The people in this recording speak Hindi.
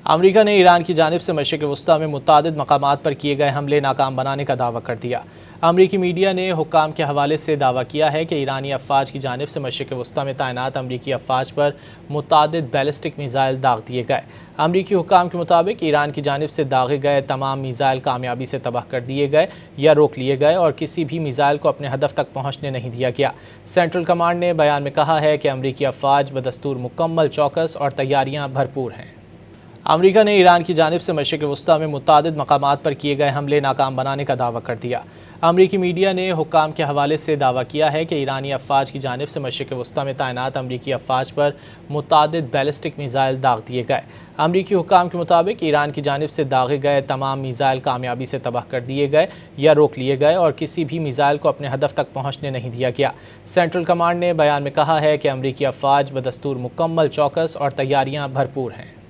अमरीका ने ईरान की जानिब से मशरिक़ वस्ती में मुतादिद मकामात पर किए गए हमले नाकाम बनाने का दावा कर दिया। अमरीकी मीडिया ने हुक्काम के हवाले से दावा किया है कि ईरानी अफवाज की जानिब से मशरिक़ वस्ती में तैनात अमरीकी अफवाज पर मुतादिद बैलिस्टिक मिसाइल दाग दिए गए। अमरीकी हुक्काम के मुताबिक ईरान की जानिब से दागे गए तमाम मिसाइल कामयाबी से तबाह कर दिए गए या रोक लिए गए और किसी भी मिसाइल को अपने हदफ तक पहुँचने नहीं दिया गया। सेंट्रल कमांड ने बयान में कहा है कि अमरीकी अफवाज बदस्तूर मुकम्मल चौकस और तैयारियाँ भरपूर हैं। अमरीका ने ईरान की जानिब से मशरिक़ वस्ती में मुतादिद मकामात पर किए गए हमले नाकाम बनाने का दावा कर दिया। अमरीकी मीडिया ने हुक्काम के हवाले से दावा किया है कि ईरानी अफवाज की जानिब से मशरिक़ वस्ती में तैनात अमरीकी अफवाज पर मुतादिद बैलिस्टिक मिसाइल दाग दिए गए। अमरीकी हुक्काम के मुताबिक ईरान की जानिब से दागे गए तमाम मिसाइल कामयाबी से तबाह कर दिए गए या रोक लिए गए और किसी भी मिसाइल को अपने हदफ तक पहुँचने नहीं दिया गया। सेंट्रल कमांड ने बयान में कहा है कि अमरीकी अफवाज बदस्तूर मुकम्मल चौकस और तैयारियाँ भरपूर हैं।